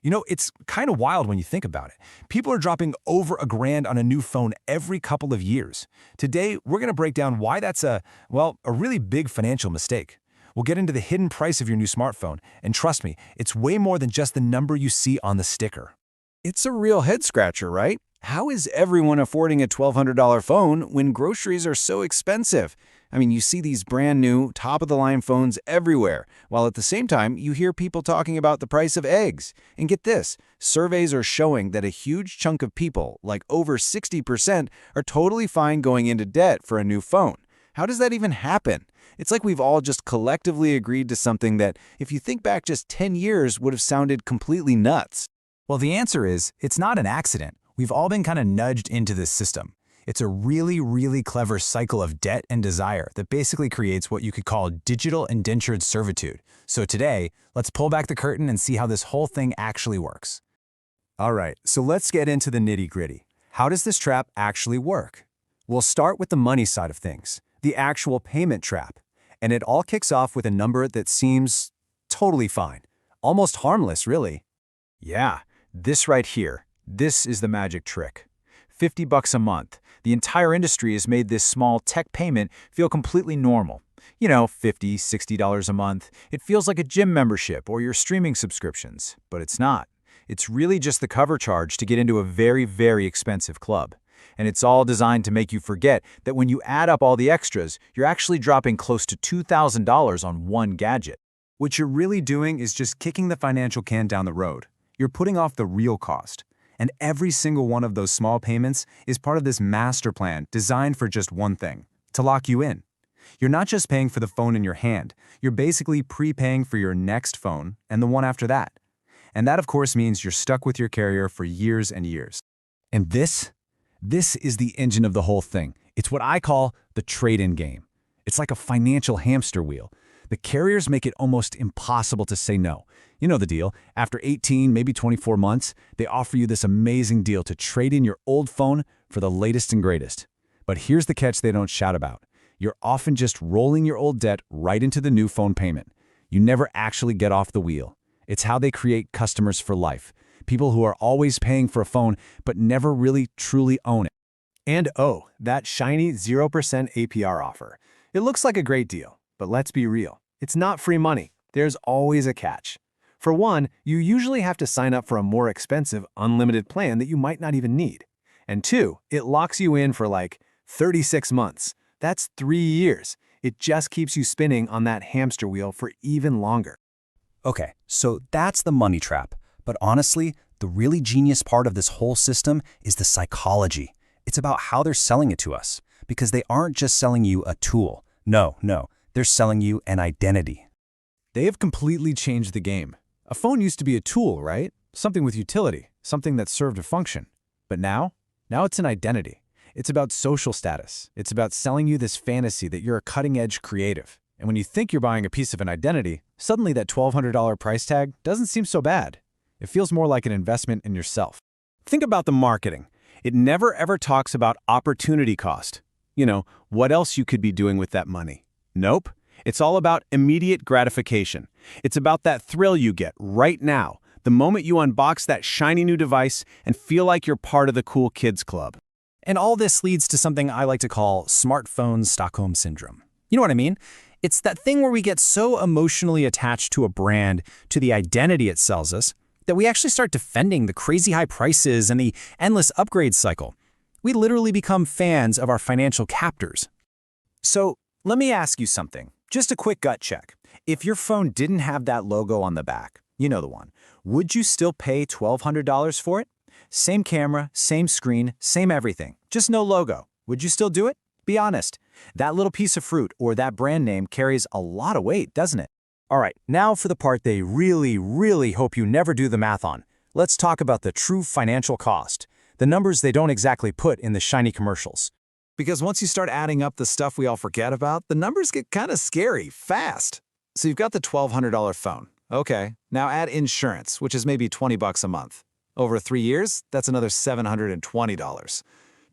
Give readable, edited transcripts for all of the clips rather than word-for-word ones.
It's kind of wild when you think about it. People are dropping over $1,000 on a new phone every couple of years. Today, we're going to break down why that's a really big financial mistake. We'll get into the hidden price of your new smartphone, and trust me, it's way more than just the number you see on the sticker. It's a real head-scratcher, right? How is everyone affording a $1,200 phone when groceries are so expensive? I mean, you see these brand new, top-of-the-line phones everywhere, while at the same time, you hear people talking about the price of eggs. And get this, surveys are showing that a huge chunk of people, like over 60%, are totally fine going into debt for a new phone. How does that even happen? It's like we've all just collectively agreed to something that, if you think back just 10 years, would have sounded completely nuts. Well, the answer is, it's not an accident. We've all been kind of nudged into this system. It's a really, really clever cycle of debt and desire that basically creates what you could call digital indentured servitude. So today, let's pull back the curtain and see how this whole thing actually works. All right, so let's get into the nitty-gritty. How does this trap actually work? We'll start with the money side of things, the actual payment trap. And it all kicks off with a number that seems totally fine, almost harmless, really. Yeah, this right here, this is the magic trick. $50 a month. The entire industry has made this small tech payment feel completely normal. $50, $60 a month. It feels like a gym membership or your streaming subscriptions, but it's not. It's really just the cover charge to get into a very, very expensive club. And it's all designed to make you forget that when you add up all the extras, you're actually dropping close to $2,000 on one gadget. What you're really doing is just kicking the financial can down the road. You're putting off the real cost. And every single one of those small payments is part of this master plan designed for just one thing, to lock you in. You're not just paying for the phone in your hand, you're basically prepaying for your next phone and the one after that. And that, of course, means you're stuck with your carrier for years and years. And this is the engine of the whole thing. It's what I call the trade-in game. It's like a financial hamster wheel. The carriers make it almost impossible to say no. You know the deal. After 18, maybe 24 months, they offer you this amazing deal to trade in your old phone for the latest and greatest. But here's the catch they don't shout about. You're often just rolling your old debt right into the new phone payment. You never actually get off the wheel. It's how they create customers for life. People who are always paying for a phone but never really truly own it. And oh, that shiny 0% APR offer. It looks like a great deal, but let's be real. It's not free money. There's always a catch. For one, you usually have to sign up for a more expensive, unlimited plan that you might not even need. And two, it locks you in for like 36 months. That's 3 years. It just keeps you spinning on that hamster wheel for even longer. Okay, so that's the money trap. But honestly, the really genius part of this whole system is the psychology. It's about how they're selling it to us. Because they aren't just selling you a tool. No, they're selling you an identity. They have completely changed the game. A phone used to be a tool, right? Something with utility, something that served a function. But now it's an identity. It's about social status. It's about selling you this fantasy that you're a cutting-edge creative. And when you think you're buying a piece of an identity, suddenly that $1,200 price tag doesn't seem so bad. It feels more like an investment in yourself. Think about the marketing. It never ever talks about opportunity cost. What else you could be doing with that money. Nope. It's all about immediate gratification. It's about that thrill you get right now, the moment you unbox that shiny new device and feel like you're part of the cool kids club. And all this leads to something I like to call smartphone Stockholm Syndrome. You know what I mean? It's that thing where we get so emotionally attached to a brand, to the identity it sells us, that we actually start defending the crazy high prices and the endless upgrade cycle. We literally become fans of our financial captors. So let me ask you something. Just a quick gut check. If your phone didn't have that logo on the back, you know the one, would you still pay $1,200 for it? Same camera, same screen, same everything, just no logo. Would you still do it? Be honest. That little piece of fruit or that brand name carries a lot of weight, doesn't it? All right, now for the part they really, really hope you never do the math on. Let's talk about the true financial cost, the numbers they don't exactly put in the shiny commercials. Because once you start adding up the stuff we all forget about, the numbers get kind of scary, fast. So you've got the $1,200 phone. Okay, now add insurance, which is maybe $20 a month. Over 3 years, that's another $720.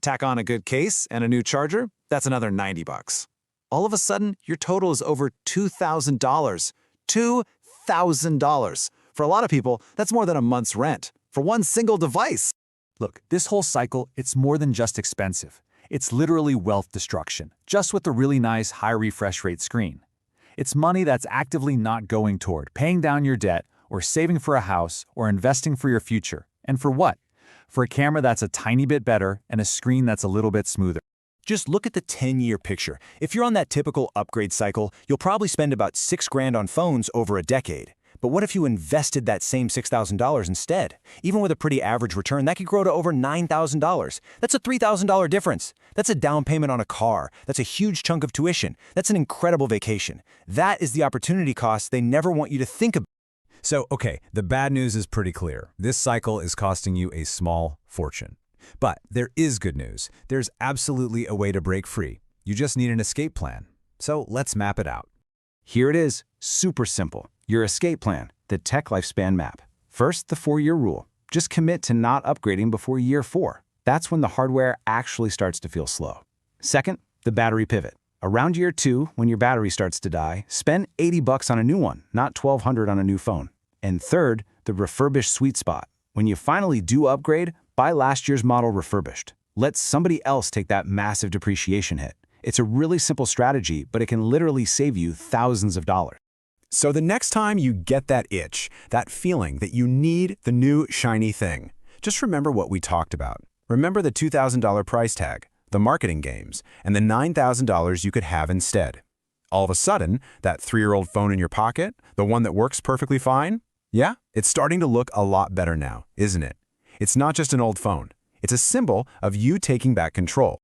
Tack on a good case and a new charger, that's another $90. All of a sudden, your total is over $2,000. $2,000 For a lot of people, that's more than a month's rent for one single device. Look, this whole cycle, it's more than just expensive. It's literally wealth destruction, just with a really nice high refresh rate screen. It's money that's actively not going toward paying down your debt or saving for a house or investing for your future. And for what? For a camera that's a tiny bit better and a screen that's a little bit smoother. Just look at the 10-year picture. If you're on that typical upgrade cycle, you'll probably spend about $6,000 on phones over a decade. But what if you invested that same $6,000 instead? Even with a pretty average return, that could grow to over $9,000. That's a $3,000 difference. That's a down payment on a car. That's a huge chunk of tuition. That's an incredible vacation. That is the opportunity cost they never want you to think about. So, okay, the bad news is pretty clear. This cycle is costing you a small fortune. But there is good news. There's absolutely a way to break free. You just need an escape plan. So let's map it out. Here it is, super simple. Your escape plan, the tech lifespan map. First, the 4-year rule. Just commit to not upgrading before year 4. That's when the hardware actually starts to feel slow. Second, the battery pivot. Around year 2, when your battery starts to die, spend $80 on a new one, not $1,200 on a new phone. And third, the refurbished sweet spot. When you finally do upgrade, buy last year's model refurbished. Let somebody else take that massive depreciation hit. It's a really simple strategy, but it can literally save you thousands of dollars. So the next time you get that itch, that feeling that you need the new shiny thing, just remember what we talked about. Remember the $2,000 price tag, the marketing games, and the $9,000 you could have instead. All of a sudden, that 3-year-old phone in your pocket, the one that works perfectly fine, yeah, it's starting to look a lot better now, isn't it? It's not just an old phone. It's a symbol of you taking back control.